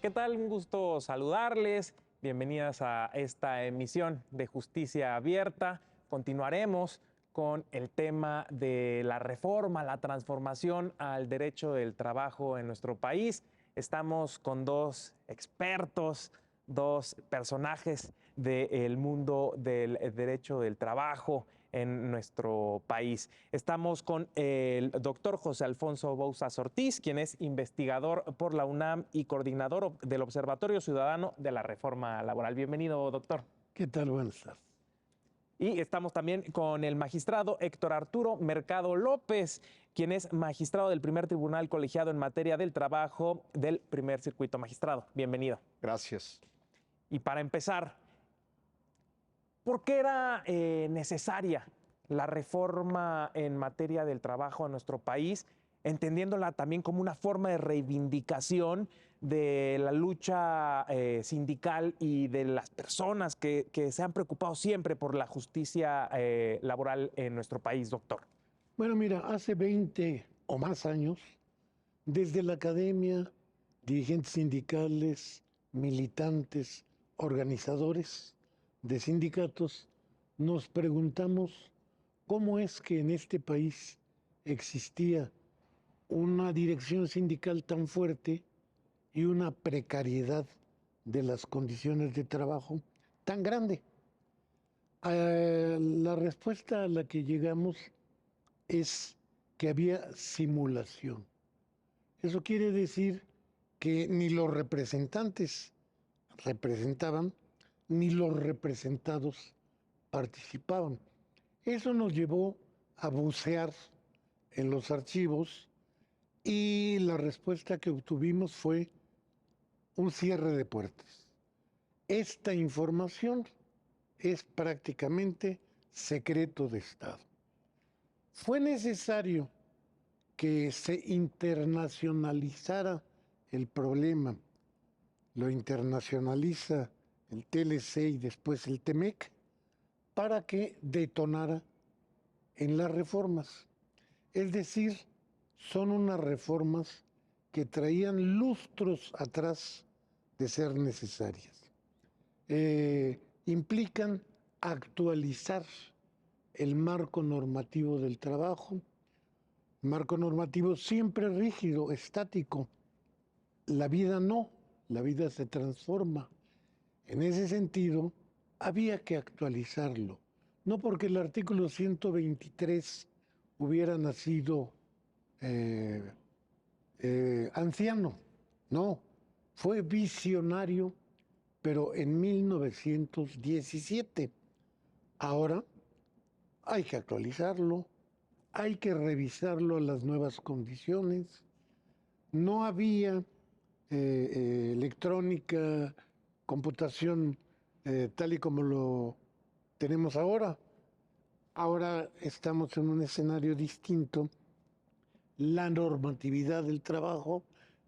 ¿Qué tal? Un gusto saludarles. Bienvenidas a esta emisión de Justicia Abierta. Continuaremos con el tema de la reforma, la transformación al derecho del trabajo en nuestro país. Estamos con dos expertos, dos personajes del mundo del derecho del trabajo en nuestro país. Estamos con el doctor José Alfonso Bouzas Ortiz, quien es investigador por la UNAM y coordinador del Observatorio Ciudadano de la Reforma Laboral. Bienvenido, doctor. ¿Qué tal? Buenas tardes. Y estamos también con el magistrado Héctor Arturo Mercado López, quien es magistrado del primer tribunal colegiado en materia del trabajo del primer circuito magistrado. Bienvenido. Gracias. Y para empezar, ¿por qué era necesaria la reforma en materia del trabajo en nuestro país, entendiéndola también como una forma de reivindicación de la lucha sindical y de las personas que se han preocupado siempre por la justicia laboral en nuestro país, doctor? Bueno, mira, hace 20 o más años, desde la academia, dirigentes sindicales, militantes, organizadores de sindicatos, nos preguntamos cómo es que en este país existía una dirección sindical tan fuerte y una precariedad de las condiciones de trabajo tan grande. La respuesta a la que llegamos es que había simulación. Eso quiere decir que ni los representantes representaban, ni los representados participaban. Eso nos llevó a bucear en los archivos y la respuesta que obtuvimos fue un cierre de puertas. Esta información es prácticamente secreto de Estado. Fue necesario que se internacionalizara el problema. Lo internacionaliza el TLC y después el TEMEC para que detonara en las reformas. Es decir, son unas reformas que traían lustros atrás de ser necesarias. Implican actualizar el marco normativo del trabajo, marco normativo siempre rígido, estático. La vida no, la vida se transforma. En ese sentido, había que actualizarlo. No porque el artículo 123 hubiera nacido anciano, no, fue visionario, pero en 1917. Ahora hay que actualizarlo, hay que revisarlo a las nuevas condiciones. No había electrónica, computación tal y como lo tenemos ahora. Ahora estamos en un escenario distinto. La normatividad del trabajo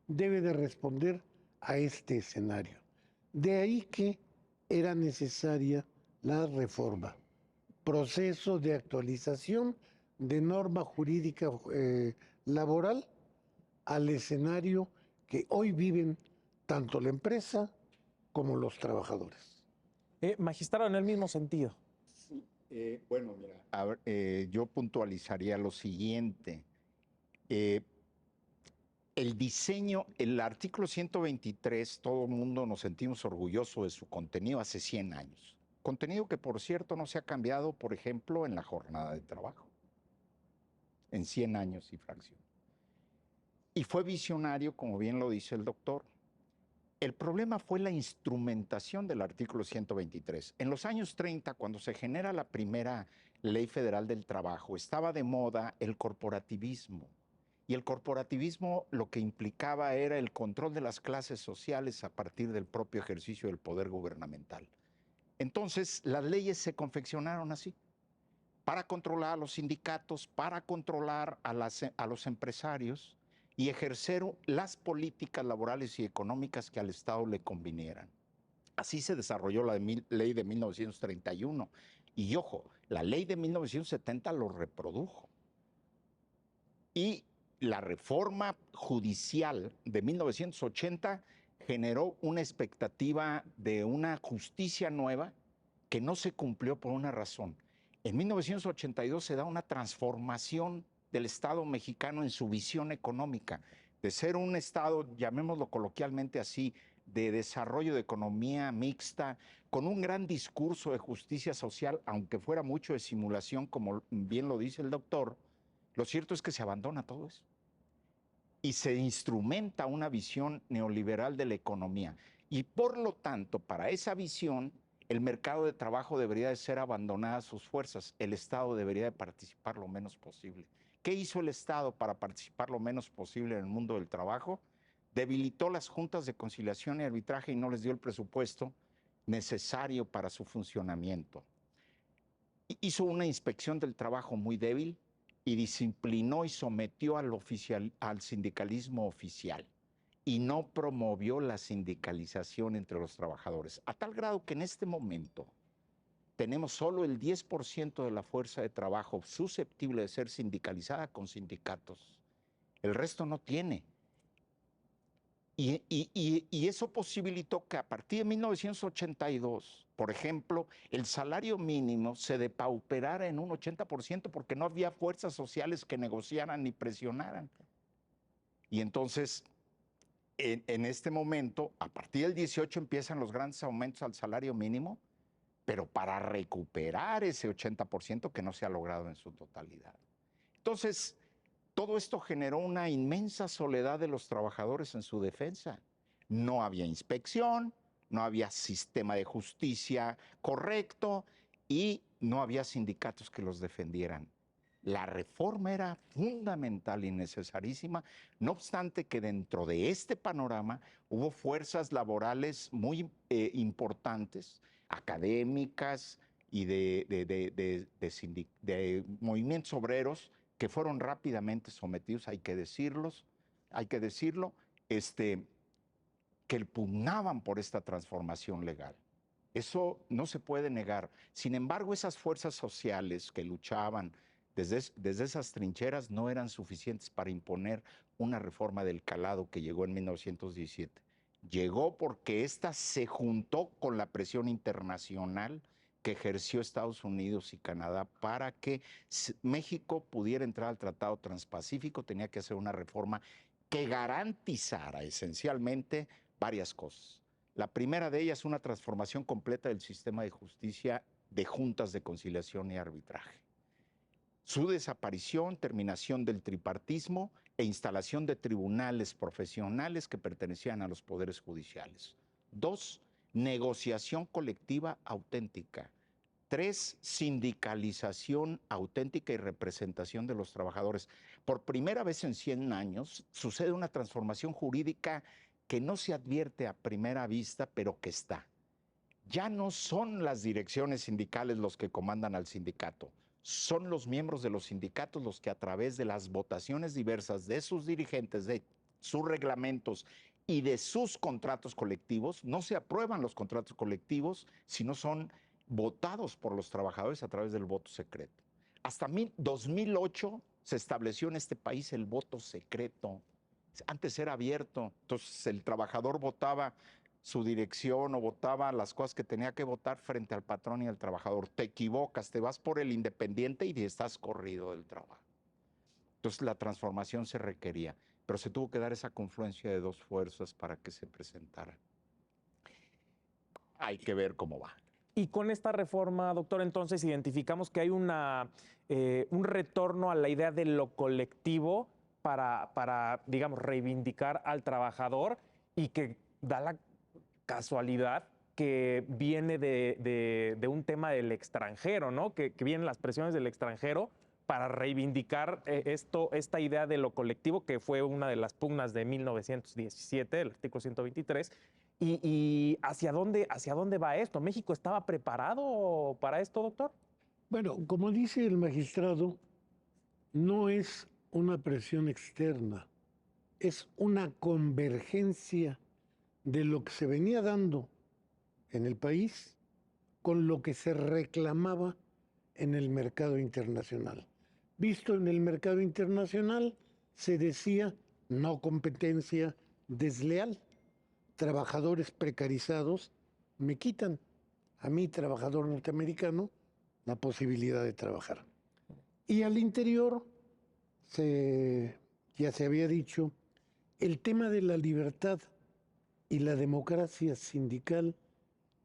debe de responder a este escenario. De ahí que era necesaria la reforma. Proceso de actualización de norma jurídica laboral al escenario que hoy viven tanto la empresa como los trabajadores. Magistrado, en el mismo sentido. Sí, bueno, mira, a ver, yo puntualizaría lo siguiente. El diseño, el artículo 123, todo el mundo nos sentimos orgullosos de su contenido hace 100 años. Contenido que, por cierto, no se ha cambiado, por ejemplo, en la jornada de trabajo, en 100 años y fracción. Y fue visionario, como bien lo dice el doctor. El problema fue la instrumentación del artículo 123. En los años 30, cuando se genera la primera ley federal del trabajo, estaba de moda el corporativismo. Y el corporativismo lo que implicaba era el control de las clases sociales a partir del propio ejercicio del poder gubernamental. Entonces, las leyes se confeccionaron así, para controlar a los sindicatos, para controlar a los empresarios y ejercer las políticas laborales y económicas que al Estado le convinieran. Así se desarrolló la ley de 1931. Y ojo, la ley de 1970 lo reprodujo. Y la reforma judicial de 1980 generó una expectativa de una justicia nueva que no se cumplió por una razón. En 1982 se da una transformación del Estado mexicano en su visión económica, de ser un Estado, llamémoslo coloquialmente así, de desarrollo de economía mixta, con un gran discurso de justicia social, aunque fuera mucho de simulación, como bien lo dice el doctor. Lo cierto es que se abandona todo eso y se instrumenta una visión neoliberal de la economía. Y por lo tanto, para esa visión, el mercado de trabajo debería de ser abandonada a sus fuerzas. El Estado debería de participar lo menos posible. ¿Qué hizo el Estado para participar lo menos posible en el mundo del trabajo? Debilitó las juntas de conciliación y arbitraje y no les dio el presupuesto necesario para su funcionamiento. Hizo una inspección del trabajo muy débil y disciplinó y sometió al sindicalismo oficial y no promovió la sindicalización entre los trabajadores, a tal grado que en este momento tenemos solo el 10% de la fuerza de trabajo susceptible de ser sindicalizada con sindicatos. El resto no tiene. Y eso posibilitó que a partir de 1982, por ejemplo, el salario mínimo se depauperara en un 80% porque no había fuerzas sociales que negociaran ni presionaran. Y entonces, en este momento, a partir del 18 empiezan los grandes aumentos al salario mínimo, pero para recuperar ese 80% que no se ha logrado en su totalidad. Entonces, todo esto generó una inmensa soledad de los trabajadores en su defensa. No había inspección, no había sistema de justicia correcto y no había sindicatos que los defendieran. La reforma era fundamental y necesarísima, no obstante que dentro de este panorama hubo fuerzas laborales muy importantes, académicas y de movimientos obreros que fueron rápidamente sometidos, hay que decirlo, que pugnaban por esta transformación legal. Eso no se puede negar. Sin embargo, esas fuerzas sociales que luchaban desde esas trincheras no eran suficientes para imponer una reforma del calado que llegó en 1917. Llegó porque esta se juntó con la presión internacional que ejerció Estados Unidos y Canadá para que México pudiera entrar al Tratado Transpacífico. Tenía que hacer una reforma que garantizara esencialmente varias cosas. La primera de ellas, una transformación completa del sistema de justicia de juntas de conciliación y arbitraje. Su desaparición, terminación del tripartismo e instalación de tribunales profesionales que pertenecían a los poderes judiciales. 2, negociación colectiva auténtica. 3, sindicalización auténtica y representación de los trabajadores. Por primera vez en 100 años sucede una transformación jurídica que no se advierte a primera vista, pero que está. Ya no son las direcciones sindicales los que comandan al sindicato, son los miembros de los sindicatos los que a través de las votaciones diversas de sus dirigentes, de sus reglamentos y de sus contratos colectivos, no se aprueban los contratos colectivos, sino son votados por los trabajadores a través del voto secreto. Hasta 2008 se estableció en este país el voto secreto. Antes era abierto, entonces el trabajador votaba su dirección o votaba las cosas que tenía que votar frente al patrón y al trabajador. Te equivocas, te vas por el independiente y estás corrido del trabajo. Entonces la transformación se requería, pero se tuvo que dar esa confluencia de dos fuerzas para que se presentara. Hay que ver cómo va. Y con esta reforma, doctor, entonces identificamos que hay un retorno a la idea de lo colectivo para, digamos, reivindicar al trabajador y que da la casualidad que viene de un tema del extranjero, ¿no? Que vienen las presiones del extranjero para reivindicar esta idea de lo colectivo, que fue una de las pugnas de 1917, el artículo 123. ¿Y hacia dónde va esto? ¿México estaba preparado para esto, doctor? Bueno, como dice el magistrado, no es una presión externa, es una convergencia de lo que se venía dando en el país con lo que se reclamaba en el mercado internacional. Visto en el mercado internacional, se decía no competencia desleal. trabajadores precarizados me quitan a mí, trabajador norteamericano, la posibilidad de trabajar. Y al interior, ya se había dicho, el tema de la libertad y la democracia sindical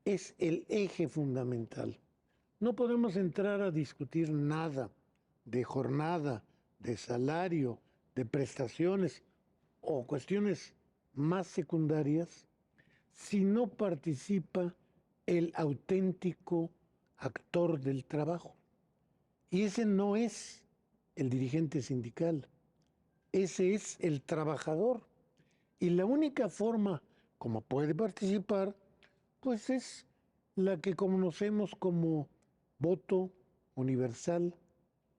es el eje fundamental. No podemos entrar a discutir nada de jornada, de salario, de prestaciones o cuestiones más secundarias si no participa el auténtico actor del trabajo. Y ese no es el dirigente sindical, ese es el trabajador. Y la única forma como puede participar, pues es la que conocemos como voto universal,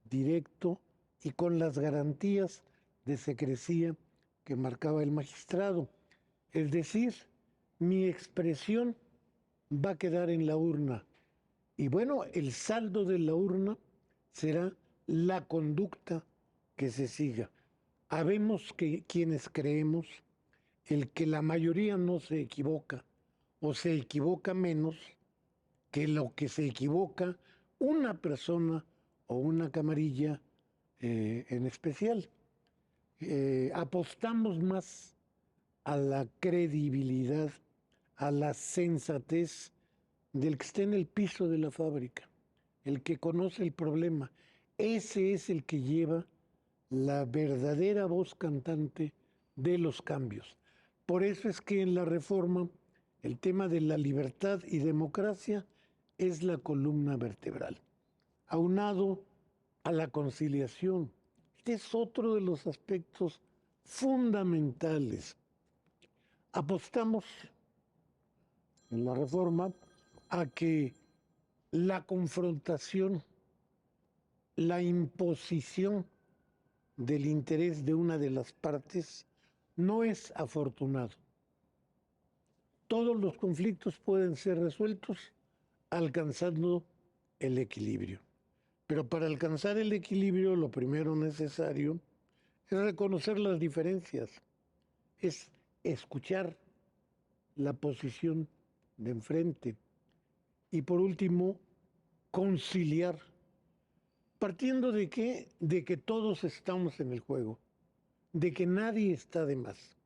directo y con las garantías de secrecía que marcaba el magistrado. Es decir, mi expresión va a quedar en la urna. Y bueno, el saldo de la urna será la conducta que se siga. Habemos que quienes creemos el que la mayoría no se equivoca o se equivoca menos que lo que se equivoca una persona o una camarilla en especial. Apostamos más a la credibilidad, a la sensatez del que está en el piso de la fábrica, el que conoce el problema. Ese es el que lleva la verdadera voz cantante de los cambios. Por eso es que en la reforma el tema de la libertad y democracia es la columna vertebral, aunado a la conciliación. Este es otro de los aspectos fundamentales. Apostamos en la reforma a que la confrontación, la imposición del interés de una de las partes no es afortunado. Todos los conflictos pueden ser resueltos alcanzando el equilibrio. Pero para alcanzar el equilibrio, lo primero necesario es reconocer las diferencias, es escuchar la posición de enfrente y por último, conciliar. ¿Partiendo de qué? De que todos estamos en el juego, de que nadie está de más.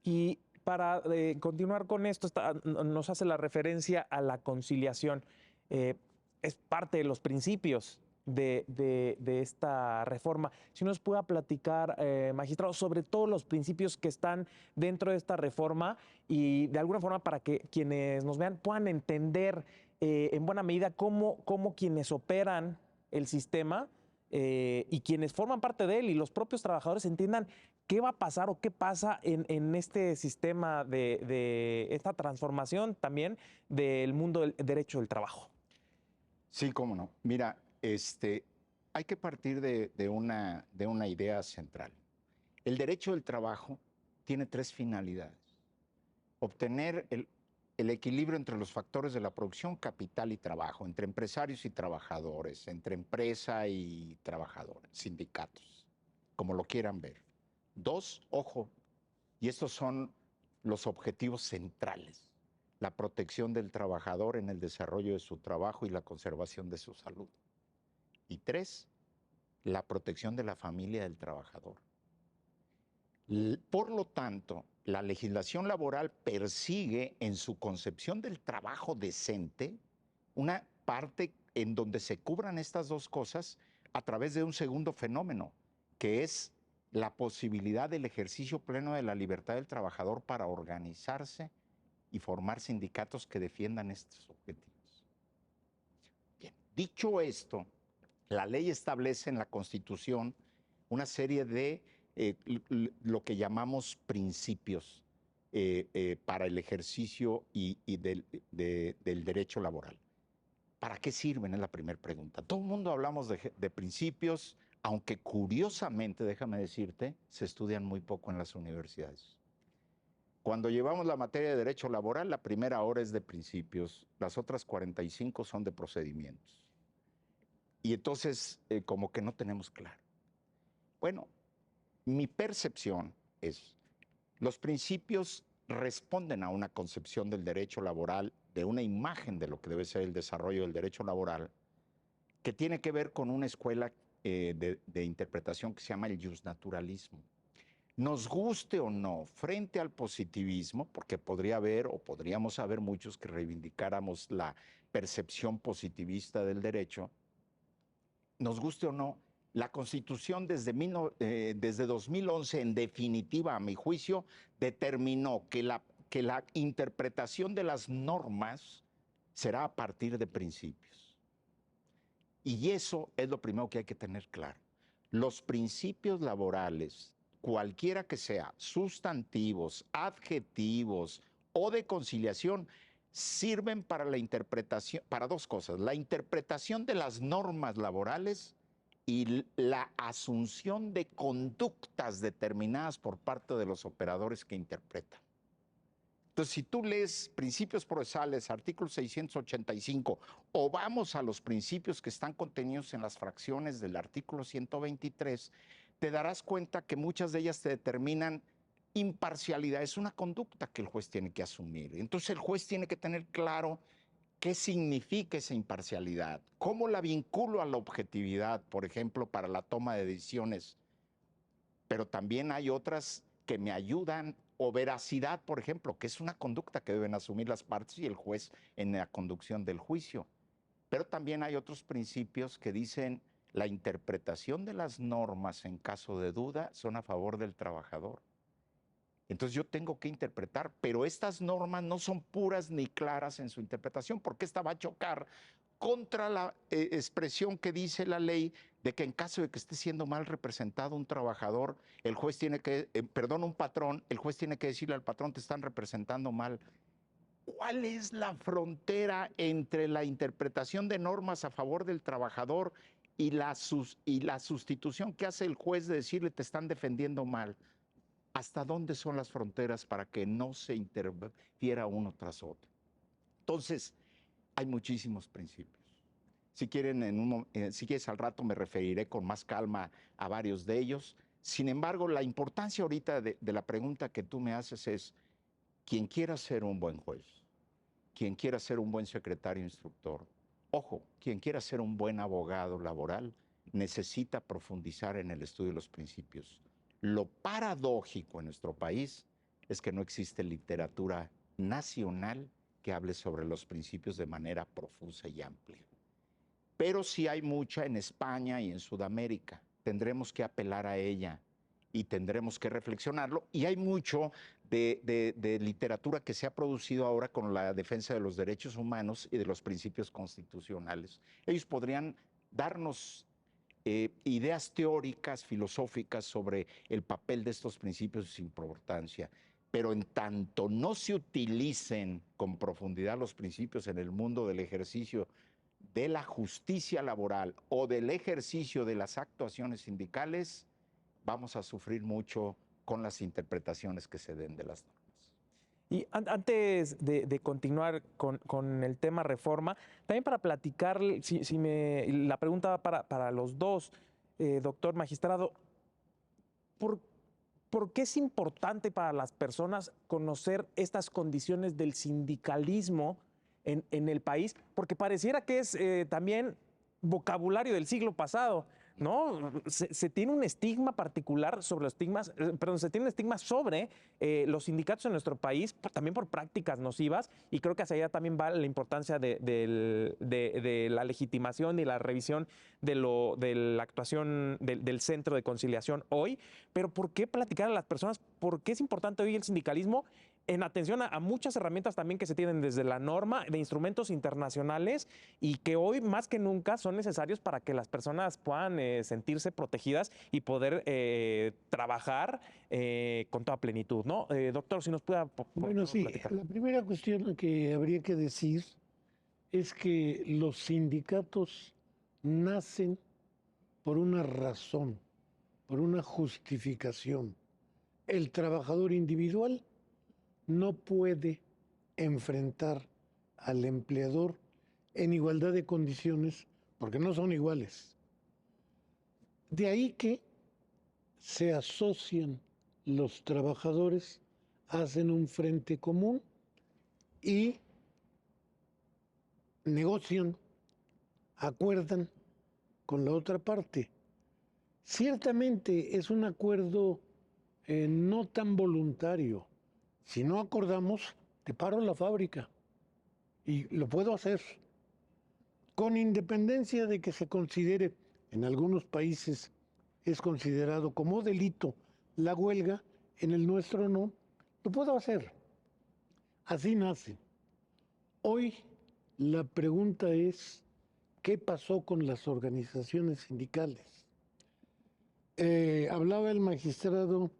Y para continuar con esto, nos hace la referencia a la conciliación. Es parte de los principios de esta reforma. Si nos pueda platicar, magistrado, sobre todos los principios que están dentro de esta reforma y de alguna forma para que quienes nos vean puedan entender en buena medida cómo quienes operan el sistema y quienes forman parte de él y los propios trabajadores entiendan qué va a pasar o qué pasa en este sistema de esta transformación también del mundo del derecho del trabajo. Sí, cómo no. Mira, hay que partir de una idea central. El derecho del trabajo tiene tres finalidades. Obtener el equilibrio entre los factores de la producción, capital y trabajo, entre empresarios y trabajadores, entre empresa y trabajadores, sindicatos, como lo quieran ver. Dos, ojo, y estos son los objetivos centrales: la protección del trabajador en el desarrollo de su trabajo y la conservación de su salud. Y tres, la protección de la familia del trabajador. Por lo tanto, la legislación laboral persigue en su concepción del trabajo decente una parte en donde se cubran estas dos cosas a través de un segundo fenómeno, que es la posibilidad del ejercicio pleno de la libertad del trabajador para organizarse y formar sindicatos que defiendan estos objetivos. Bien, dicho esto, la ley establece en la Constitución una serie de lo que llamamos principios para el ejercicio del derecho laboral. ¿Para qué sirven? Es la primera pregunta. Todo el mundo hablamos de principios, aunque curiosamente, déjame decirte, se estudian muy poco en las universidades. Cuando llevamos la materia de derecho laboral, la primera hora es de principios, las otras 45 son de procedimientos. Y entonces, como que no tenemos claro. Bueno, mi percepción es, los principios responden a una concepción del derecho laboral, de una imagen de lo que debe ser el desarrollo del derecho laboral, que tiene que ver con una escuela de interpretación que se llama el justnaturalismo. Nos guste o no, frente al positivismo, porque podría haber o podríamos haber muchos que reivindicáramos la percepción positivista del derecho, nos guste o no, la Constitución desde 2011, en definitiva, a mi juicio, determinó que la interpretación de las normas será a partir de principios. Y eso es lo primero que hay que tener claro. Los principios laborales, cualquiera que sea, sustantivos, adjetivos o de conciliación, sirven para la interpretación, para dos cosas: la interpretación de las normas laborales y la asunción de conductas determinadas por parte de los operadores que interpretan. Entonces, si tú lees principios procesales, artículo 685, o vamos a los principios que están contenidos en las fracciones del artículo 123, te darás cuenta que muchas de ellas te determinan imparcialidad. Es una conducta que el juez tiene que asumir. Entonces, el juez tiene que tener claro qué significa esa imparcialidad, cómo la vinculo a la objetividad, por ejemplo, para la toma de decisiones. Pero también hay otras que me ayudan, o veracidad, por ejemplo, que es una conducta que deben asumir las partes y el juez en la conducción del juicio. Pero también hay otros principios que dicen la interpretación de las normas en caso de duda son a favor del trabajador. Entonces yo tengo que interpretar, pero estas normas no son puras ni claras en su interpretación, porque esta va a chocar contra la expresión que dice la ley de que en caso de que esté siendo mal representado un trabajador, el juez tiene que, un patrón, el juez tiene que decirle al patrón: te están representando mal. ¿Cuál es la frontera entre la interpretación de normas a favor del trabajador y la sustitución que hace el juez de decirle: te están defendiendo mal? ¿Hasta dónde son las fronteras para que no se interfiera uno tras otro? Entonces, hay muchísimos principios. Si quieren, si quieres al rato me referiré con más calma a varios de ellos. Sin embargo, la importancia ahorita de la pregunta que tú me haces es: quien quiera ser un buen juez, quien quiera ser un buen secretario instructor, ojo, quien quiera ser un buen abogado laboral, necesita profundizar en el estudio de los principios. Lo paradójico en nuestro país es que no existe literatura nacional que hable sobre los principios de manera profusa y amplia. Pero sí hay mucha en España y en Sudamérica. Tendremos que apelar a ella y tendremos que reflexionarlo. Y hay mucho de literatura que se ha producido ahora con la defensa de los derechos humanos y de los principios constitucionales. Ellos podrían darnos ideas teóricas, filosóficas sobre el papel de estos principios y su importancia. Pero en tanto no se utilicen con profundidad los principios en el mundo del ejercicio de la justicia laboral o del ejercicio de las actuaciones sindicales, vamos a sufrir mucho con las interpretaciones que se den de las normas. Y antes de continuar con el tema reforma, también para platicar, la pregunta va para los dos, doctor magistrado, ¿por qué es importante para las personas conocer estas condiciones del sindicalismo en el país? Porque pareciera que es también vocabulario del siglo pasado, ¿no? Se tiene un estigma particular sobre los estigmas, se tiene un estigma sobre los sindicatos en nuestro país, también por prácticas nocivas, y creo que hacia allá también va la importancia de la legitimación y la revisión de la actuación del Centro de Conciliación hoy. Pero ¿por qué platicar a las personas? ¿Por qué es importante hoy el sindicalismo? En atención a muchas herramientas también que se tienen desde la norma de instrumentos internacionales y que hoy más que nunca son necesarios para que las personas puedan sentirse protegidas y poder trabajar con toda plenitud, ¿no? Doctor, si nos pueda Bueno, sí, platicar. la primera cuestión que habría que decir es que los sindicatos nacen por una razón, por una justificación. El trabajador individual no puede enfrentar al empleador en igualdad de condiciones porque no son iguales. De ahí que se asocian los trabajadores hacen un frente común y negocian, acuerdan con la otra parte. Ciertamente es un acuerdo no tan voluntario. Si no acordamos, te paro la fábrica y lo puedo hacer. Con independencia de que se considere, en algunos países es considerado como delito la huelga, en el nuestro no, lo puedo hacer. Así nace. Hoy la pregunta es, ¿qué pasó con las organizaciones sindicales? Hablaba el magistrado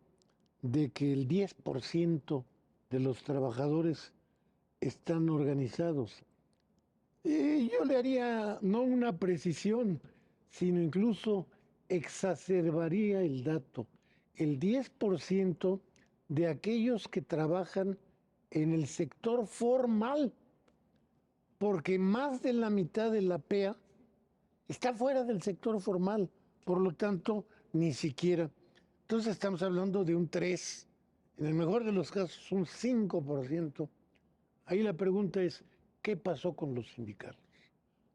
de que el 10% de los trabajadores están organizados. Yo le haría no una precisión, sino incluso exacerbaría el dato. El 10% de aquellos que trabajan en el sector formal, porque más de la mitad de la PEA está fuera del sector formal, por lo tanto, ni siquiera. Entonces estamos hablando de un 3, en el mejor de los casos un 5%. Ahí la pregunta es, ¿qué pasó con los sindicatos?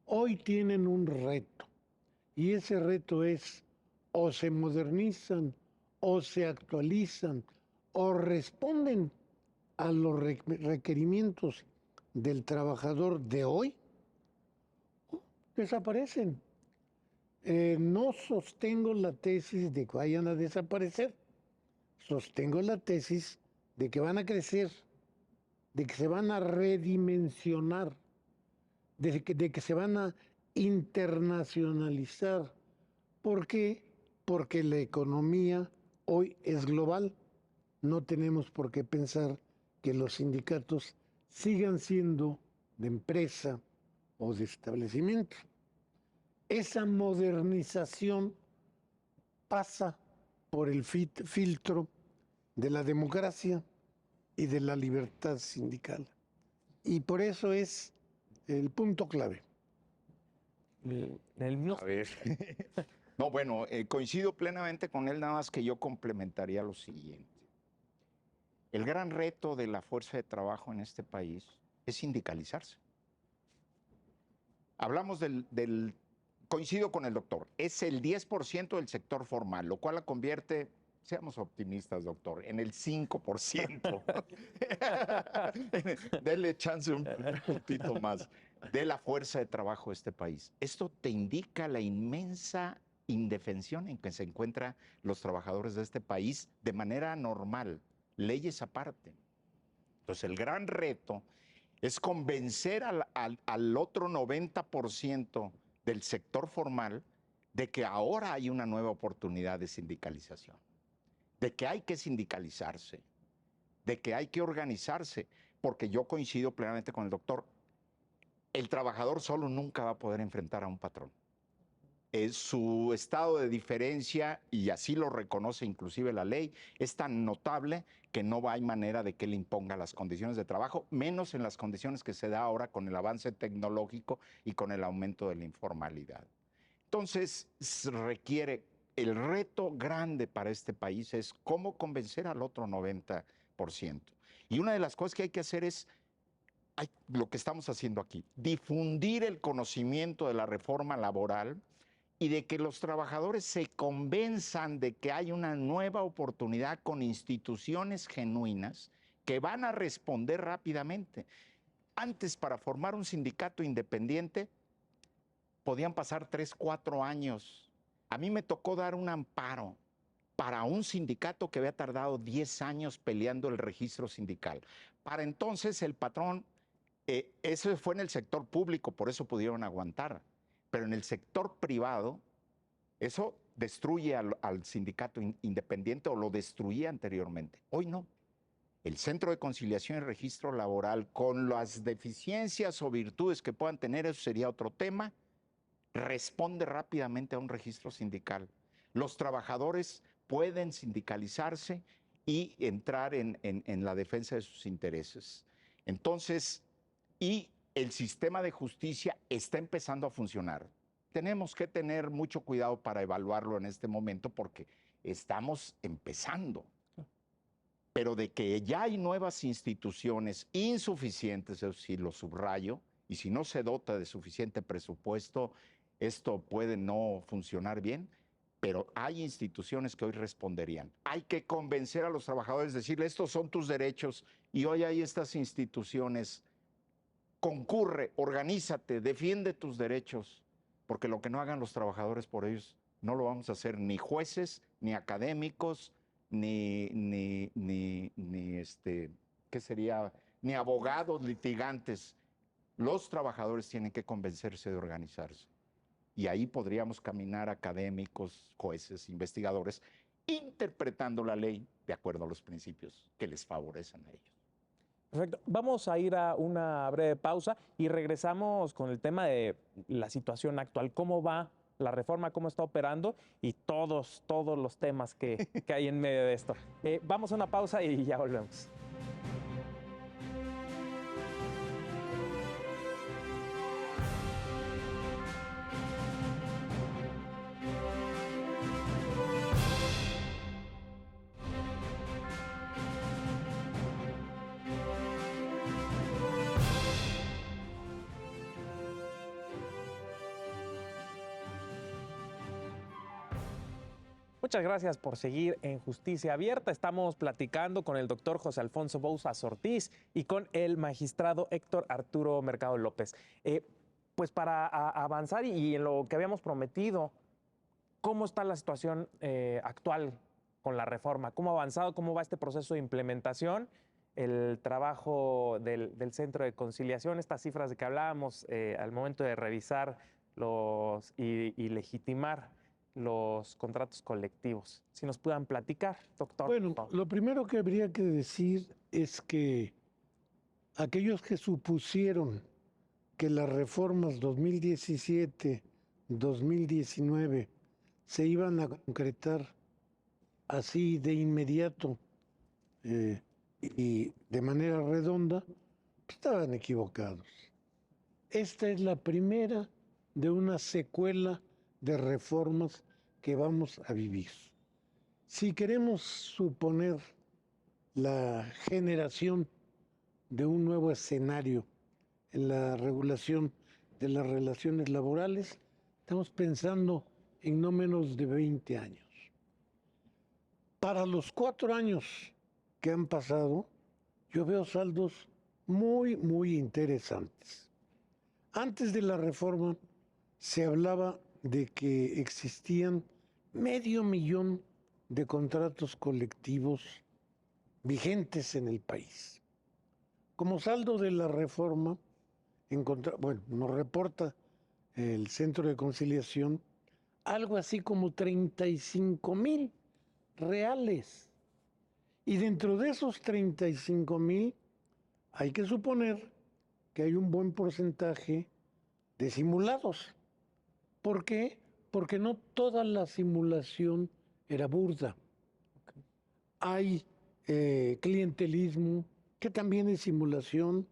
Hoy tienen un reto, y ese reto es o se modernizan, o se actualizan, o responden a los requerimientos del trabajador de hoy, o desaparecen. No sostengo la tesis de que vayan a desaparecer, sostengo la tesis de que van a crecer, de que se van a redimensionar, de que se van a internacionalizar. ¿Por qué? Porque la economía hoy es global. No tenemos por qué pensar que los sindicatos sigan siendo de empresa o de establecimiento. Esa modernización pasa por el filtro de la democracia y de la libertad sindical. Y por eso es el punto clave. A ver. No, bueno, coincido plenamente con él, nada más que yo complementaría lo siguiente. El gran reto de la fuerza de trabajo en este país es sindicalizarse. Hablamos coincido con el doctor, es el 10% del sector formal, lo cual la convierte, seamos optimistas, doctor, en el 5%. Denle chance un poquito más de la fuerza de trabajo de este país. Esto te indica la inmensa indefensión en que se encuentran los trabajadores de este país de manera normal, leyes aparte. Entonces, el gran reto es convencer al otro 90% del sector formal de que ahora hay una nueva oportunidad de sindicalización, de que hay que sindicalizarse, de que hay que organizarse, porque yo coincido plenamente con el doctor, el trabajador solo nunca va a poder enfrentar a un patrón. Su estado de diferencia, y así lo reconoce inclusive la ley, es tan notable que no hay manera de que le imponga las condiciones de trabajo, menos en las condiciones que se da ahora con el avance tecnológico y con el aumento de la informalidad. Entonces, requiere, el reto grande para este país es cómo convencer al otro 90%. Y una de las cosas que hay que hacer es lo que estamos haciendo aquí, difundir el conocimiento de la reforma laboral y de que los trabajadores se convenzan de que hay una nueva oportunidad con instituciones genuinas que van a responder rápidamente. Antes, para formar un sindicato independiente, podían pasar 3, 4 años. A mí me tocó dar un amparo para un sindicato que había tardado 10 años peleando el registro sindical. Para entonces el patrón, eso fue en el sector público, por eso pudieron aguantar, pero en el sector privado, eso destruye al sindicato independiente o lo destruía anteriormente. Hoy no. El Centro de Conciliación y Registro Laboral, con las deficiencias o virtudes que puedan tener, eso sería otro tema, responde rápidamente a un registro sindical. Los trabajadores pueden sindicalizarse y entrar en la defensa de sus intereses. Entonces, y el sistema de justicia está empezando a funcionar. Tenemos que tener mucho cuidado para evaluarlo en este momento porque estamos empezando. pero de que ya hay nuevas instituciones insuficientes, eso sí lo subrayo, y si no se dota de suficiente presupuesto, esto puede no funcionar bien, pero hay instituciones que hoy responderían. Hay que convencer a los trabajadores, decirles, estos son tus derechos, y hoy hay estas instituciones. Concurre, organízate, defiende tus derechos, porque lo que no hagan los trabajadores por ellos, no lo vamos a hacer ni jueces, ni académicos, ¿qué sería? Ni abogados, litigantes. Los trabajadores tienen que convencerse de organizarse. Y ahí podríamos caminar académicos, jueces, investigadores, interpretando la ley de acuerdo a los principios que les favorecen a ellos. Perfecto. Vamos a ir a una breve pausa y regresamos con el tema de la situación actual, cómo va la reforma, cómo está operando y todos los temas que hay en medio de esto. Vamos a una pausa y ya volvemos. Muchas gracias por seguir en Justicia Abierta. Estamos platicando con el doctor José Alfonso Bouzas Ortiz y con el magistrado Héctor Arturo Mercado López. Pues para avanzar y en lo que habíamos prometido, ¿cómo está la situación actual con la reforma? ¿Cómo ha avanzado? ¿Cómo va este proceso de implementación? El trabajo del Centro de Conciliación, estas cifras de que hablábamos al momento de revisar y legitimar los contratos colectivos. Si nos puedan platicar, doctor. Bueno, lo primero que habría que decir es que aquellos que supusieron que las reformas 2017, 2019 se iban a concretar así de inmediato y de manera redonda, pues estaban equivocados. Esta es la primera de una secuela de reformas que vamos a vivir. Si queremos suponer la generación de un nuevo escenario en la regulación de las relaciones laborales, estamos pensando en no menos de 20 años. Para los 4 años que han pasado, yo veo saldos muy, muy interesantes. Antes de la reforma se hablaba de que existían 500,000 de contratos colectivos vigentes en el país. Como saldo de la reforma, nos reporta el Centro de Conciliación algo así como 35,000 reales. Y dentro de esos 35,000 hay que suponer que hay un buen porcentaje de simulados. ¿Por qué? Porque no toda la simulación era burda. Hay clientelismo, que también es simulación.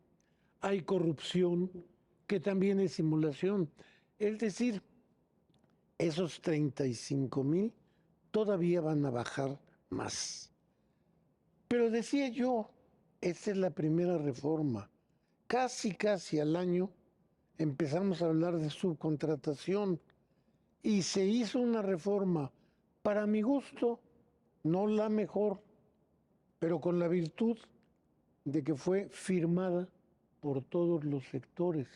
Hay corrupción, que también es simulación. Es decir, esos 35,000 todavía van a bajar más. Pero decía yo, esta es la primera reforma. Casi al año empezamos a hablar de subcontratación y se hizo una reforma, para mi gusto, no la mejor, pero con la virtud de que fue firmada por todos los sectores.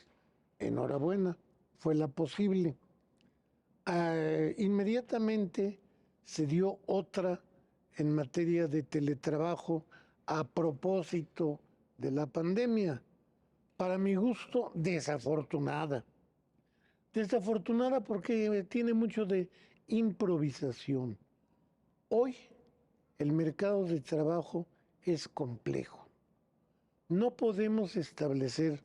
Enhorabuena, fue la posible. Inmediatamente se dio otra en materia de teletrabajo a propósito de la pandemia. Para mi gusto, desafortunada. Desafortunada porque tiene mucho de improvisación. Hoy el mercado de trabajo es complejo. No podemos establecer,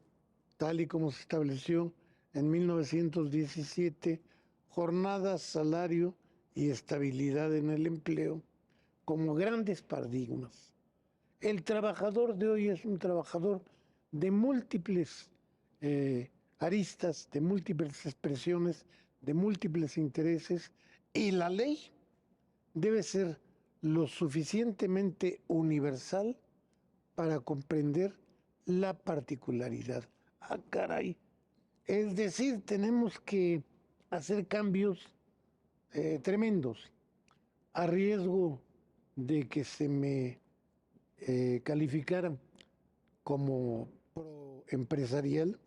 tal y como se estableció en 1917, jornada, salario y estabilidad en el empleo como grandes paradigmas. El trabajador de hoy es un trabajador de múltiples aristas, de múltiples expresiones, de múltiples intereses, y la ley debe ser lo suficientemente universal para comprender la particularidad. Ah, caray. Es decir, tenemos que hacer cambios tremendos, a riesgo de que se me calificara como empresarial.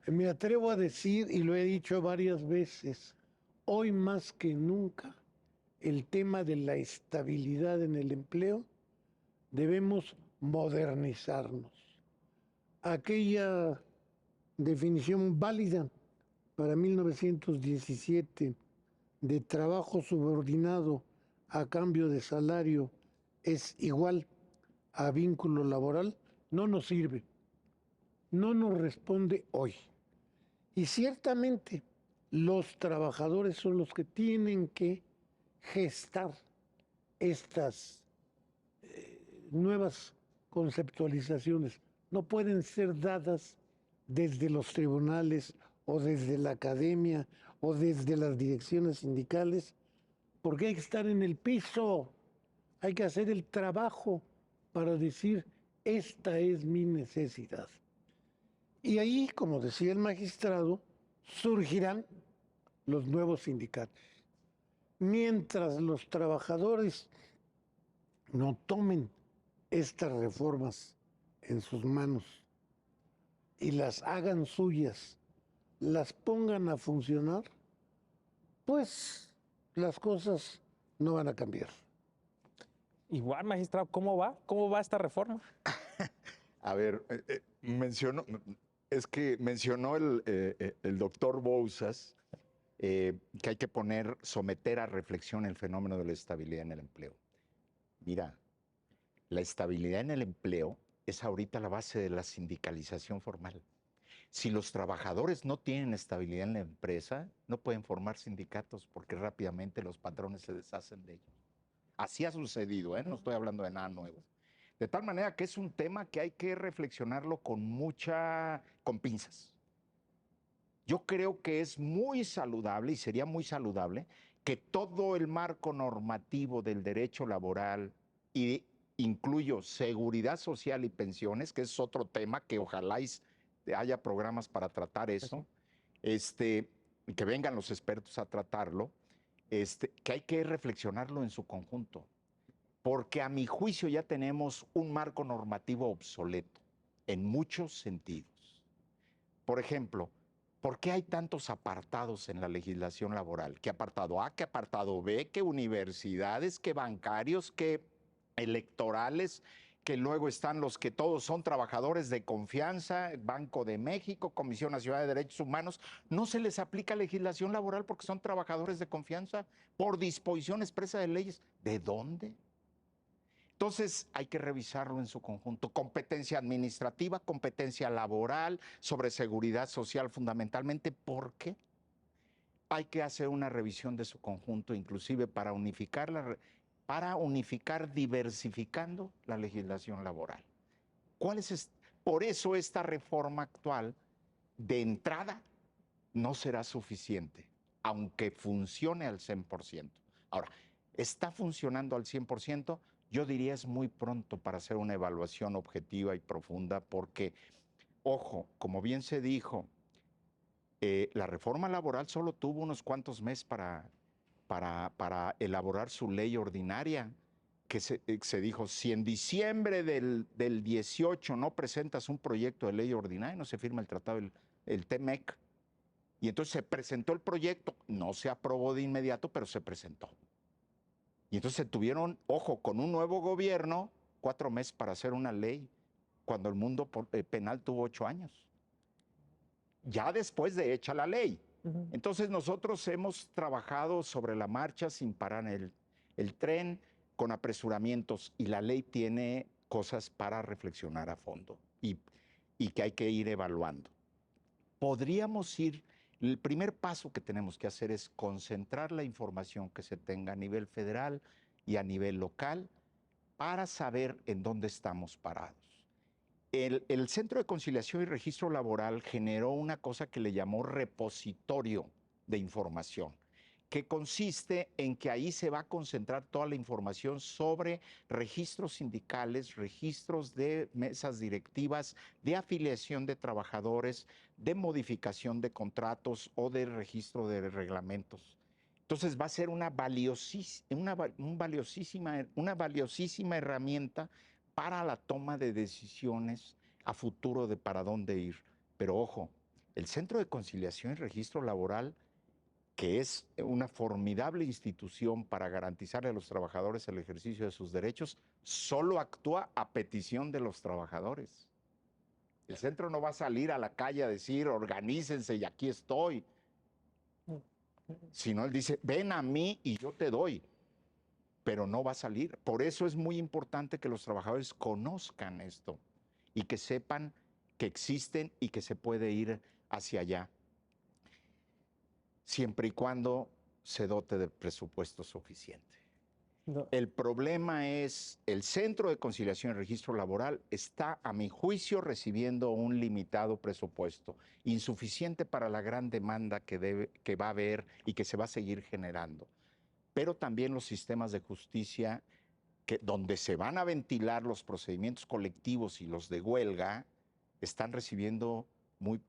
Me atrevo a decir, y lo he dicho varias veces, hoy más que nunca, el tema de la estabilidad en el empleo, debemos modernizarnos. Aquella definición válida para 1917 de trabajo subordinado a cambio de salario es igual a vínculo laboral, no nos sirve, no nos responde hoy. Y ciertamente los trabajadores son los que tienen que gestar estas nuevas conceptualizaciones. No pueden ser dadas desde los tribunales o desde la academia o desde las direcciones sindicales, porque hay que estar en el piso, hay que hacer el trabajo para decir, esta es mi necesidad. Y ahí, como decía el magistrado, surgirán los nuevos sindicatos. Mientras los trabajadores no tomen estas reformas en sus manos y las hagan suyas, las pongan a funcionar, pues las cosas no van a cambiar. Igual, magistrado, ¿cómo va? ¿Cómo va esta reforma? A ver, mencionó el doctor Bouzas que hay que someter a reflexión el fenómeno de la estabilidad en el empleo. Mira, la estabilidad en el empleo es ahorita la base de la sindicalización formal. Si los trabajadores no tienen estabilidad en la empresa, no pueden formar sindicatos porque rápidamente los patrones se deshacen de ellos. Así ha sucedido, ¿eh? No estoy hablando de nada nuevo. De tal manera que es un tema que hay que reflexionarlo con pinzas. Yo creo que es muy saludable y sería muy saludable que todo el marco normativo del derecho laboral y incluyo seguridad social y pensiones, que es otro tema que ojalá haya programas para tratar eso, que vengan los expertos a tratarlo, que hay que reflexionarlo en su conjunto, porque a mi juicio ya tenemos un marco normativo obsoleto en muchos sentidos. Por ejemplo, ¿por qué hay tantos apartados en la legislación laboral? ¿Qué apartado A, qué apartado B, qué universidades, qué bancarios, qué electorales, que luego están los que todos son trabajadores de confianza, Banco de México, Comisión Nacional de Derechos Humanos? No se les aplica legislación laboral porque son trabajadores de confianza por disposición expresa de leyes. ¿De dónde? Entonces hay que revisarlo en su conjunto. Competencia administrativa, competencia laboral, sobre seguridad social fundamentalmente. ¿Por qué? Hay que hacer una revisión de su conjunto, inclusive para unificar diversificando la legislación laboral. Por eso esta reforma actual, de entrada, no será suficiente, aunque funcione al 100%. Ahora, ¿está funcionando al 100%? Yo diría es muy pronto para hacer una evaluación objetiva y profunda porque, ojo, como bien se dijo, la reforma laboral solo tuvo unos cuantos meses para elaborar su ley ordinaria, que se dijo, si en diciembre del 18 no presentas un proyecto de ley ordinaria, no se firma el tratado, el TEMEC. Y entonces se presentó el proyecto, no se aprobó de inmediato, pero se presentó. Y entonces tuvieron, ojo, con un nuevo gobierno, 4 meses para hacer una ley, cuando el mundo penal tuvo 8 años. Ya después de hecha la ley. Entonces nosotros hemos trabajado sobre la marcha sin parar el tren, con apresuramientos, y la ley tiene cosas para reflexionar a fondo y que hay que ir evaluando. El primer paso que tenemos que hacer es concentrar la información que se tenga a nivel federal y a nivel local para saber en dónde estamos parados. El Centro de Conciliación y Registro Laboral generó una cosa que le llamó repositorio de información, que consiste en que ahí se va a concentrar toda la información sobre registros sindicales, registros de mesas directivas, de afiliación de trabajadores, de modificación de contratos o de registro de reglamentos. Entonces va a ser una valiosísima herramienta para la toma de decisiones a futuro de para dónde ir. Pero ojo, el Centro de Conciliación y Registro Laboral, que es una formidable institución para garantizarle a los trabajadores el ejercicio de sus derechos, solo actúa a petición de los trabajadores. El centro no va a salir a la calle a decir, organícense y aquí estoy. Sino él dice, ven a mí y yo te doy, pero no va a salir. Por eso es muy importante que los trabajadores conozcan esto y que sepan que existen y que se puede ir hacia allá, siempre y cuando se dote de presupuesto suficiente. No. El problema es, el Centro de Conciliación y Registro Laboral está, a mi juicio, recibiendo un limitado presupuesto, insuficiente para la gran demanda que va a haber y que se va a seguir generando. Pero también los sistemas de justicia, donde se van a ventilar los procedimientos colectivos y los de huelga, están recibiendo muy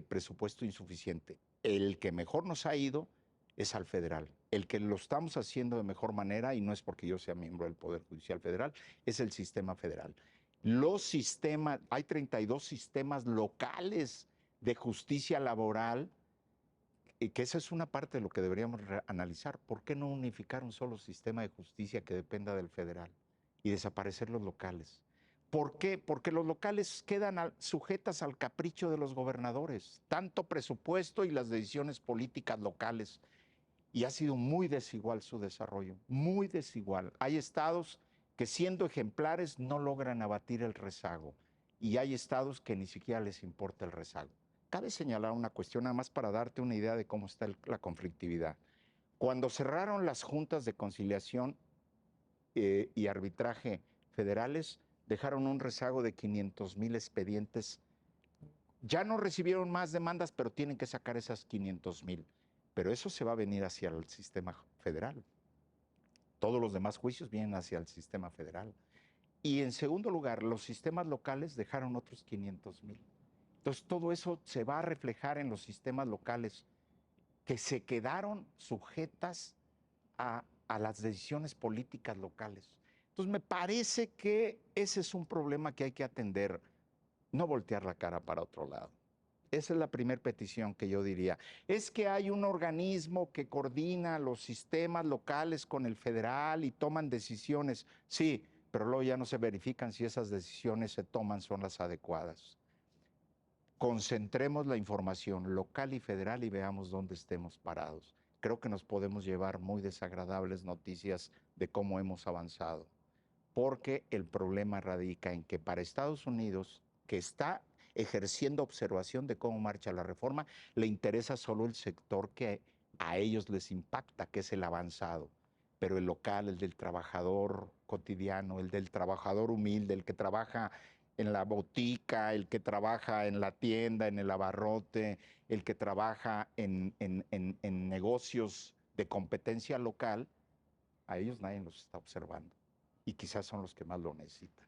presupuesto insuficiente. El que mejor nos ha ido es al federal. El que lo estamos haciendo de mejor manera, y no es porque yo sea miembro del Poder Judicial Federal, es el sistema federal. Los sistemas, hay 32 sistemas locales de justicia laboral, y que esa es una parte de lo que deberíamos analizar. ¿Por qué no unificar un solo sistema de justicia que dependa del federal y desaparecer los locales? ¿Por qué? Porque los locales quedan sujetas al capricho de los gobernadores, tanto presupuesto y las decisiones políticas locales. Y ha sido muy desigual su desarrollo, muy desigual. Hay estados que, siendo ejemplares, no logran abatir el rezago, y hay estados que ni siquiera les importa el rezago. Cabe señalar una cuestión, nada más para darte una idea de cómo está la conflictividad. Cuando cerraron las juntas de conciliación y arbitraje federales, dejaron un rezago de 500,000 expedientes. Ya no recibieron más demandas, pero tienen que sacar esas 500,000. Pero eso se va a venir hacia el sistema federal. Todos los demás juicios vienen hacia el sistema federal. Y en segundo lugar, los sistemas locales dejaron otros 500,000. Entonces, todo eso se va a reflejar en los sistemas locales que se quedaron sujetas a las decisiones políticas locales. Entonces, me parece que ese es un problema que hay que atender, no voltear la cara para otro lado. Esa es la primera petición que yo diría. Es que hay un organismo que coordina los sistemas locales con el federal y toman decisiones. Sí, pero luego ya no se verifican si esas decisiones se toman son las adecuadas. Concentremos la información local y federal y veamos dónde estemos parados. Creo que nos podemos llevar muy desagradables noticias de cómo hemos avanzado, porque el problema radica en que para Estados Unidos, que está ejerciendo observación de cómo marcha la reforma, le interesa solo el sector que a ellos les impacta, que es el avanzado. Pero el local, el del trabajador cotidiano, el del trabajador humilde, el que trabaja en la botica, el que trabaja en la tienda, en el abarrote, el que trabaja en negocios de competencia local, a ellos nadie los está observando. Y quizás son los que más lo necesitan.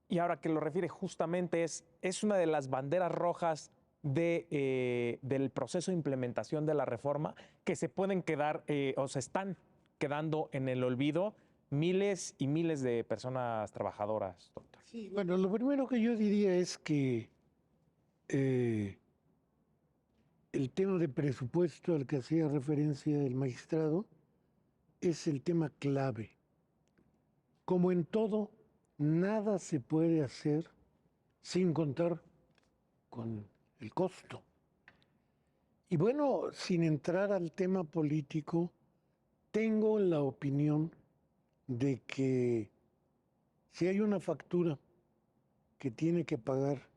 Y ahora que lo refiere justamente es una de las banderas rojas del proceso de implementación de la reforma, que se pueden quedar o se están quedando en el olvido miles y miles de personas trabajadoras, doctor. Sí, bueno, lo primero que yo diría es que el tema de presupuesto al que hacía referencia el magistrado es el tema clave. Como en todo, nada se puede hacer sin contar con el costo. Y bueno, sin entrar al tema político, tengo la opinión de que si hay una factura que tiene que pagar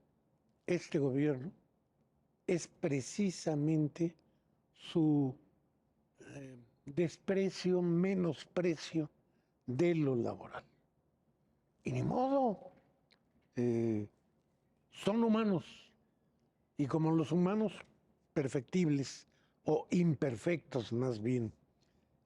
este gobierno, es precisamente su desprecio, menosprecio de lo laboral. Y ni modo, son humanos, y como los humanos perfectibles o imperfectos más bien.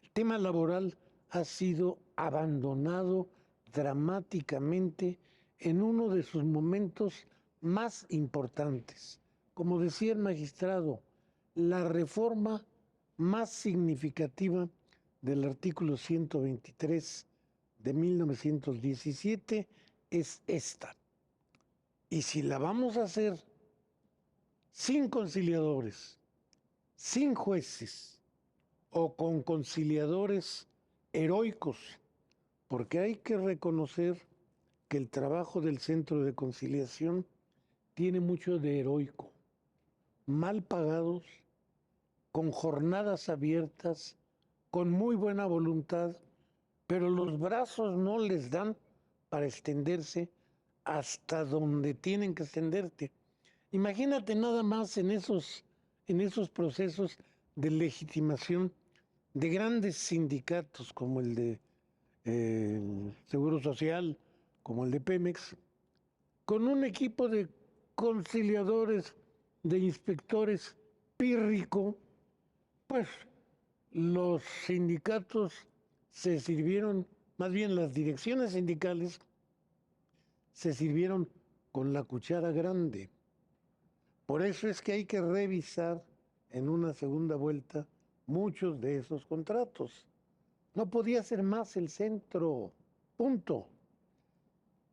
El tema laboral ha sido abandonado dramáticamente en uno de sus momentos más importantes. Como decía el magistrado, la reforma más significativa del artículo 123 de 1917 es esta. Y si la vamos a hacer sin conciliadores, sin jueces o con conciliadores heroicos, porque hay que reconocer que el trabajo del Centro de Conciliación tiene mucho de heroico, mal pagados, con jornadas abiertas, con muy buena voluntad, pero los brazos no les dan para extenderse hasta donde tienen que extenderte. Imagínate nada más en esos procesos de legitimación de grandes sindicatos como el de el Seguro Social, como el de Pemex, con un equipo de conciliadores, de inspectores pírrico, pues los sindicatos se sirvieron, más bien las direcciones sindicales se sirvieron con la cuchara grande. Por eso es que hay que revisar en una segunda vuelta muchos de esos contratos. No podía ser más el centro, punto.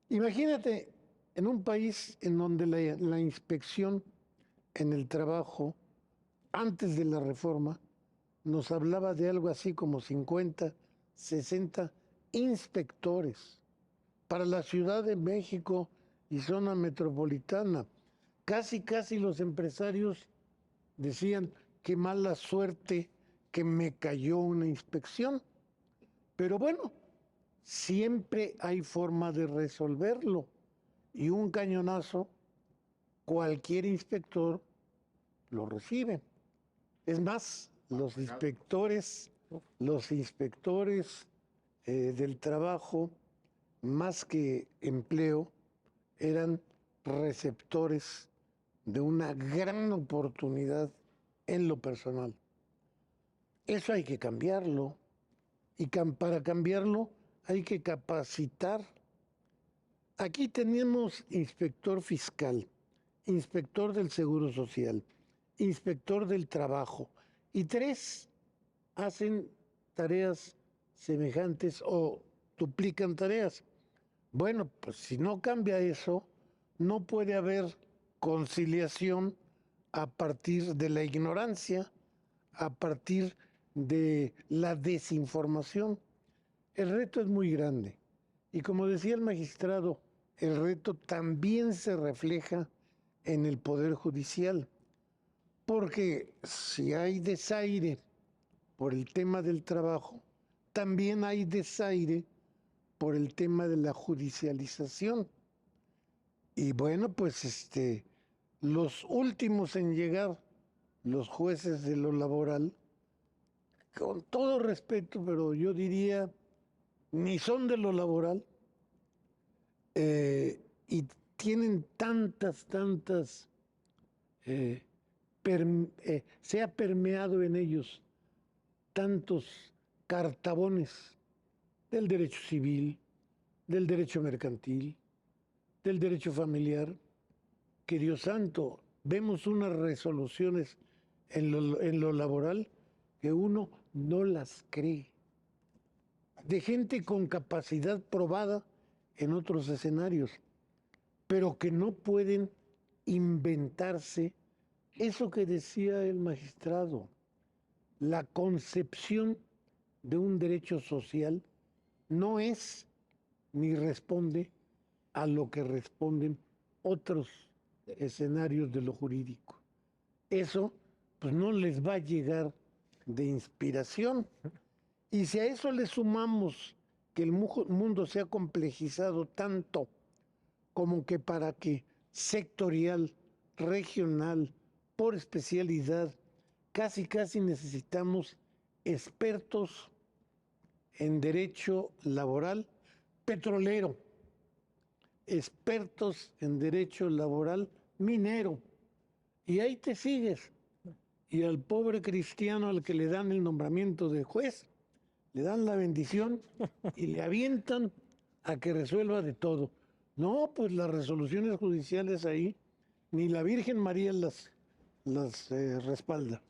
Imagínate en un país en donde la inspección en el trabajo, antes de la reforma, nos hablaba de algo así como 50, 60 inspectores para la Ciudad de México y zona metropolitana. Casi los empresarios decían, qué mala suerte que me cayó una inspección. Pero bueno, siempre hay forma de resolverlo. Y un cañonazo, cualquier inspector lo recibe. Es más, los inspectores del trabajo, más que empleo, eran receptores de una gran oportunidad en lo personal. Eso hay que cambiarlo. Y para cambiarlo hay que capacitar. Aquí tenemos inspector fiscal, inspector del Seguro Social, inspector del trabajo, y 3 hacen tareas semejantes o duplican tareas. Bueno, pues si no cambia eso, no puede haber conciliación a partir de la ignorancia, a partir de la desinformación. El reto es muy grande. Y como decía el magistrado, el reto también se refleja en el Poder Judicial. Porque si hay desaire por el tema del trabajo, también hay desaire por el tema de la judicialización. Y bueno, pues los últimos en llegar, los jueces de lo laboral, con todo respeto, pero yo diría, ni son de lo laboral, y tienen tantas, eh, se ha permeado en ellos tantos cartabones del derecho civil, del derecho mercantil, del derecho familiar, que Dios santo, vemos unas resoluciones en lo laboral que uno no las cree, de gente con capacidad probada en otros escenarios, pero que no pueden inventarse eso que decía el magistrado, la concepción de un derecho social no es ni responde a lo que responden otros escenarios de lo jurídico. Eso pues no les va a llegar de inspiración. Y si a eso le sumamos que el mundo se ha complejizado tanto como que para que sectorial, regional, por especialidad, casi necesitamos expertos en derecho laboral petrolero, expertos en derecho laboral minero. Y ahí te sigues. y al pobre cristiano al que le dan el nombramiento de juez, le dan la bendición y le avientan a que resuelva de todo. No, pues las resoluciones judiciales ahí, ni la Virgen María las respalda.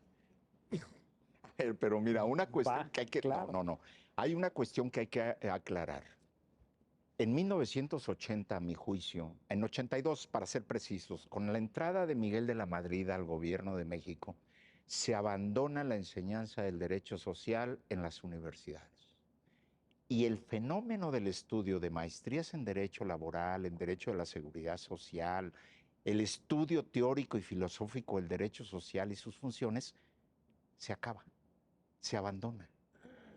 Pero mira, una cuestión Va, que hay que... claro. No. Hay una cuestión que hay que aclarar. En 1980, a mi juicio, en 82, para ser precisos, con la entrada de Miguel de la Madrid al gobierno de México, se abandona la enseñanza del derecho social en las universidades. Y el fenómeno del estudio de maestrías en derecho laboral, en derecho de la seguridad social, el estudio teórico y filosófico del derecho social y sus funciones, se acaba, se abandona.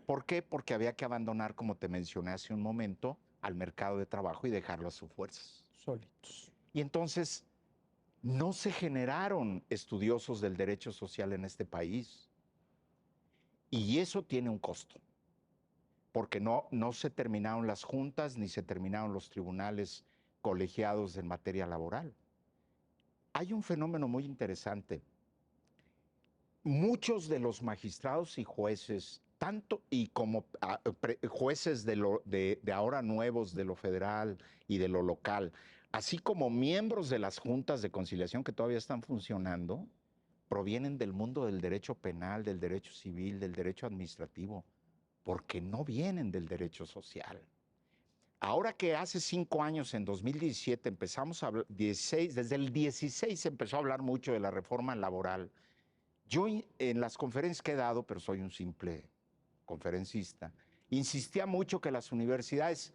¿Por qué? Porque había que abandonar, como te mencioné hace un momento, al mercado de trabajo y dejarlo a sus fuerzas. Solitos. Y entonces no se generaron estudiosos del derecho social en este país. Y eso tiene un costo, porque no se terminaron las juntas ni se terminaron los tribunales colegiados en materia laboral. Hay un fenómeno muy interesante. Muchos de los magistrados y jueces, tanto y como jueces de ahora nuevos de lo federal y de lo local, así como miembros de las juntas de conciliación que todavía están funcionando, provienen del mundo del derecho penal, del derecho civil, del derecho administrativo, porque no vienen del derecho social. Ahora que hace 5 años, en 2017, empezamos a hablar, desde el 16 se empezó a hablar mucho de la reforma laboral. Yo en las conferencias que he dado, pero soy un simple conferencista, insistía mucho que las universidades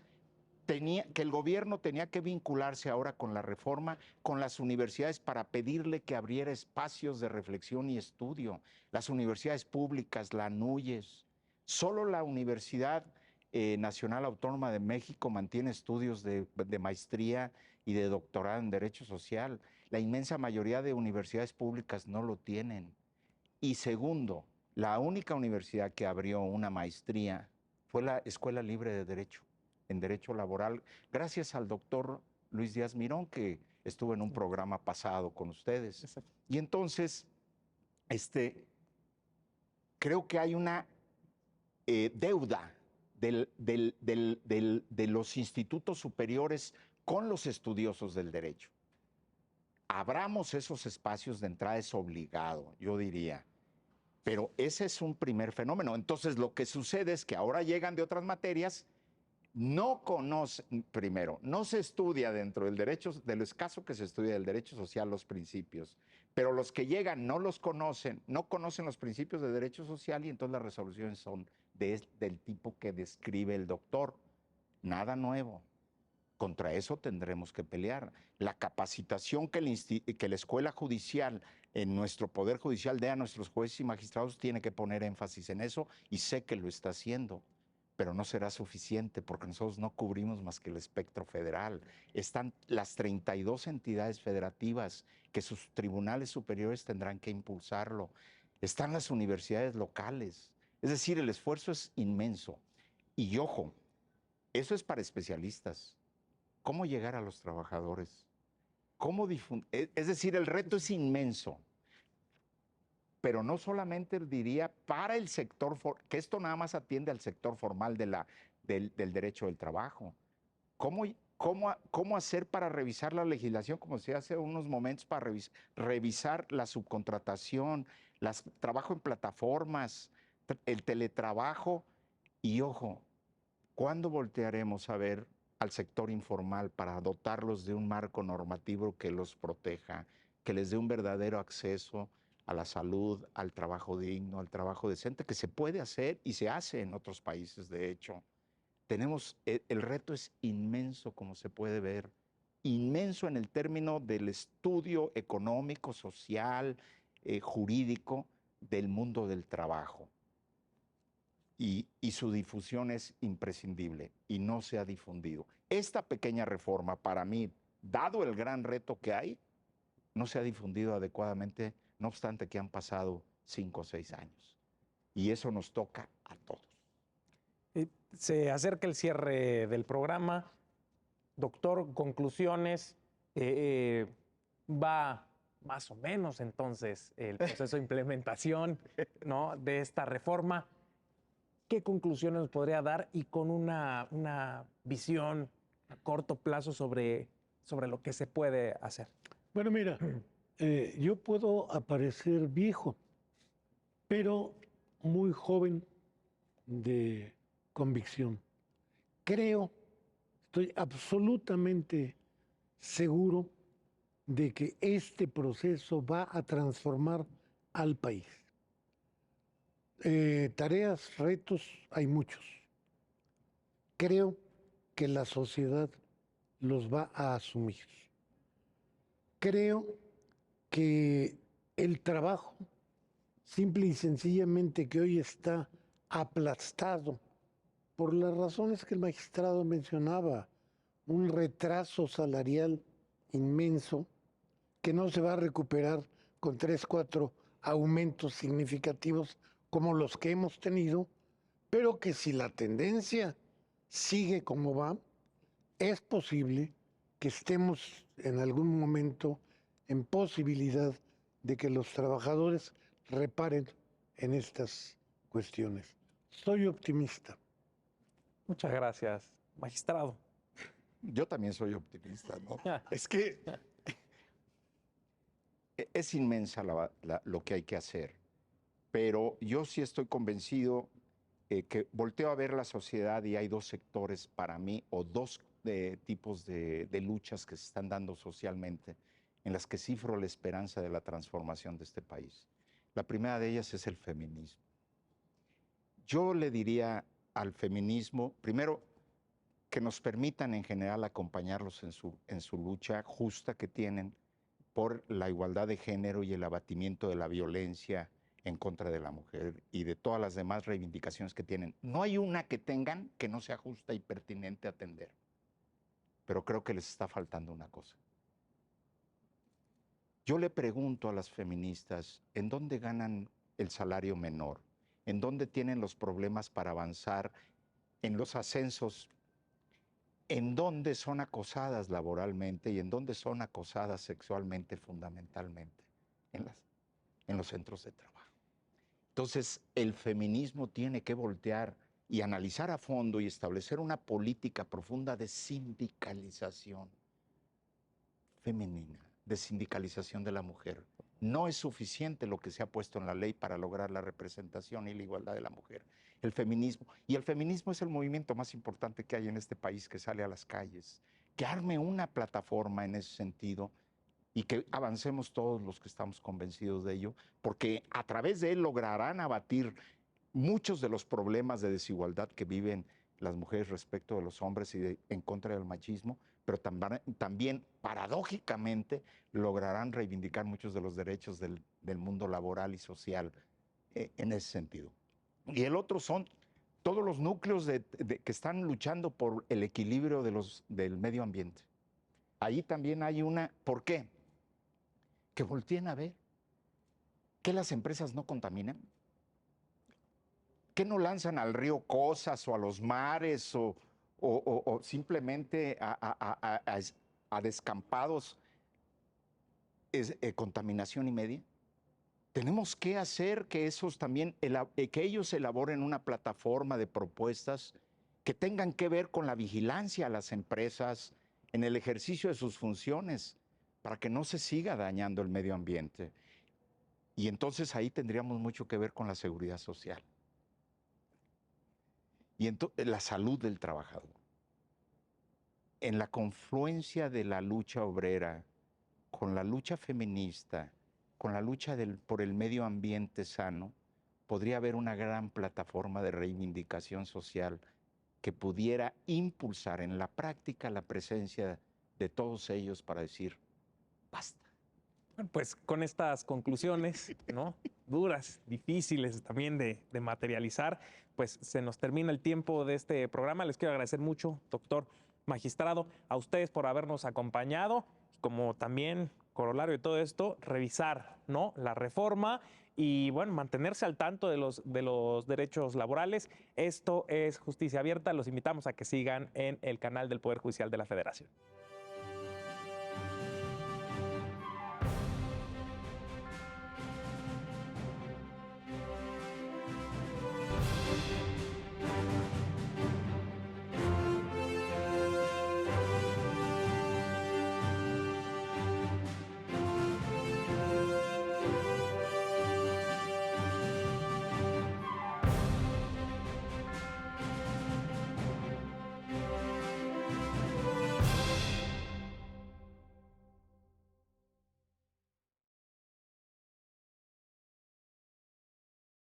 que el gobierno tenía que vincularse ahora con la reforma, con las universidades para pedirle que abriera espacios de reflexión y estudio. Las universidades públicas, la NUYES, solo la Universidad Nacional Autónoma de México mantiene estudios de maestría y de doctorado en Derecho Social. La inmensa mayoría de universidades públicas no lo tienen. Y segundo, la única universidad que abrió una maestría fue la Escuela Libre de Derecho, en Derecho Laboral, gracias al doctor Luis Díaz Mirón, que estuvo en un programa pasado con ustedes. Exacto. Y entonces, creo que hay una deuda de los institutos superiores con los estudiosos del derecho. Abramos esos espacios de entrada, es obligado, yo diría. Pero ese es un primer fenómeno. Entonces, lo que sucede es que ahora llegan de otras materias, no conocen, primero, no se estudia dentro del derecho, de lo escaso que se estudia del derecho social, los principios, pero los que llegan no los conocen, no conocen los principios de derecho social y entonces las resoluciones son del tipo que describe el doctor. Nada nuevo. Contra eso tendremos que pelear. La capacitación que la escuela judicial, en nuestro poder judicial, dé a nuestros jueces y magistrados tiene que poner énfasis en eso y sé que lo está haciendo, pero no será suficiente porque nosotros no cubrimos más que el espectro federal. Están las 32 entidades federativas que sus tribunales superiores tendrán que impulsarlo. Están las universidades locales. Es decir, el esfuerzo es inmenso. Y ojo, eso es para especialistas. ¿Cómo llegar a los trabajadores? ¿Cómo difundir? Es decir, el reto es inmenso. Pero no solamente diría para el sector, que esto nada más atiende al sector formal del derecho del trabajo. ¿Cómo hacer para revisar la legislación, como se hace unos momentos, para revisar la subcontratación, trabajo en plataformas, el teletrabajo? Y ojo, ¿cuándo voltearemos a ver al sector informal para dotarlos de un marco normativo que los proteja, que les dé un verdadero acceso a la salud, al trabajo digno, al trabajo decente, que se puede hacer y se hace en otros países, de hecho? El reto es inmenso, como se puede ver, inmenso en el término del estudio económico, social, jurídico del mundo del trabajo. Y su difusión es imprescindible y no se ha difundido. Esta pequeña reforma, para mí, dado el gran reto que hay, no se ha difundido adecuadamente, no obstante que han pasado 5 o 6 años. Y eso nos toca a todos. Se acerca el cierre del programa. Doctor, conclusiones. Va más o menos entonces el proceso de implementación, ¿no?, de esta reforma. ¿Qué conclusiones nos podría dar y con una visión a corto plazo sobre lo que se puede hacer? Bueno, mira, yo puedo aparecer viejo, pero muy joven de convicción. Creo, estoy absolutamente seguro de que este proceso va a transformar al país. Tareas, retos, hay muchos. Creo que la sociedad los va a asumir. Creo que el trabajo, simple y sencillamente que hoy está aplastado por las razones que el magistrado mencionaba, un retraso salarial inmenso que no se va a recuperar con 3, 4 aumentos significativos como los que hemos tenido, pero que si la tendencia sigue como va, es posible que estemos en algún momento en posibilidad de que los trabajadores reparen en estas cuestiones. Soy optimista. Muchas gracias, magistrado. Yo también soy optimista, ¿no? Es que es inmensa lo que hay que hacer, pero yo sí estoy convencido que volteo a ver la sociedad y hay dos sectores para mí, o dos tipos de luchas que se están dando socialmente, en las que cifro la esperanza de la transformación de este país. La primera de ellas es el feminismo. Yo le diría al feminismo, primero, que nos permitan en general acompañarlos en su lucha justa que tienen por la igualdad de género y el abatimiento de la violencia en contra de la mujer y de todas las demás reivindicaciones que tienen. No hay una que tengan que no sea justa y pertinente atender, pero creo que les está faltando una cosa. Yo le pregunto a las feministas, ¿en dónde ganan el salario menor? ¿En dónde tienen los problemas para avanzar en los ascensos? ¿En dónde son acosadas laboralmente y en dónde son acosadas sexualmente fundamentalmente? En los centros de trabajo. Entonces, el feminismo tiene que voltear y analizar a fondo y establecer una política profunda de sindicalización femenina, de sindicalización de la mujer. No es suficiente lo que se ha puesto en la ley para lograr la representación y la igualdad de la mujer. El feminismo, y el feminismo es el movimiento más importante que hay en este país, que sale a las calles, que arme una plataforma en ese sentido y que avancemos todos los que estamos convencidos de ello, porque a través de él lograrán abatir muchos de los problemas de desigualdad que viven las mujeres respecto de los hombres y en contra del machismo, pero también paradójicamente lograrán reivindicar muchos de los derechos del mundo laboral y social en ese sentido. Y el otro son todos los núcleos que están luchando por el equilibrio del medio ambiente. Ahí también hay una, ¿por qué? Que volteen a ver que las empresas no contaminan, que no lanzan al río cosas o a los mares o simplemente a descampados contaminación y media. Tenemos que hacer que que ellos elaboren una plataforma de propuestas que tengan que ver con la vigilancia a las empresas en el ejercicio de sus funciones para que no se siga dañando el medio ambiente. Y entonces ahí tendríamos mucho que ver con la seguridad social y la salud del trabajador. En la confluencia de la lucha obrera con la lucha feminista, con la lucha por el medio ambiente sano, podría haber una gran plataforma de reivindicación social que pudiera impulsar en la práctica la presencia de todos ellos para decir, basta. Pues con estas conclusiones, ¿no?, duras, difíciles también de materializar, pues se nos termina el tiempo de este programa. Les quiero agradecer mucho, doctor magistrado, a ustedes por habernos acompañado, como también corolario de todo esto, revisar, ¿no?, la reforma y, bueno, mantenerse al tanto de los derechos laborales. Esto es Justicia Abierta. Los invitamos a que sigan en el canal del Poder Judicial de la Federación.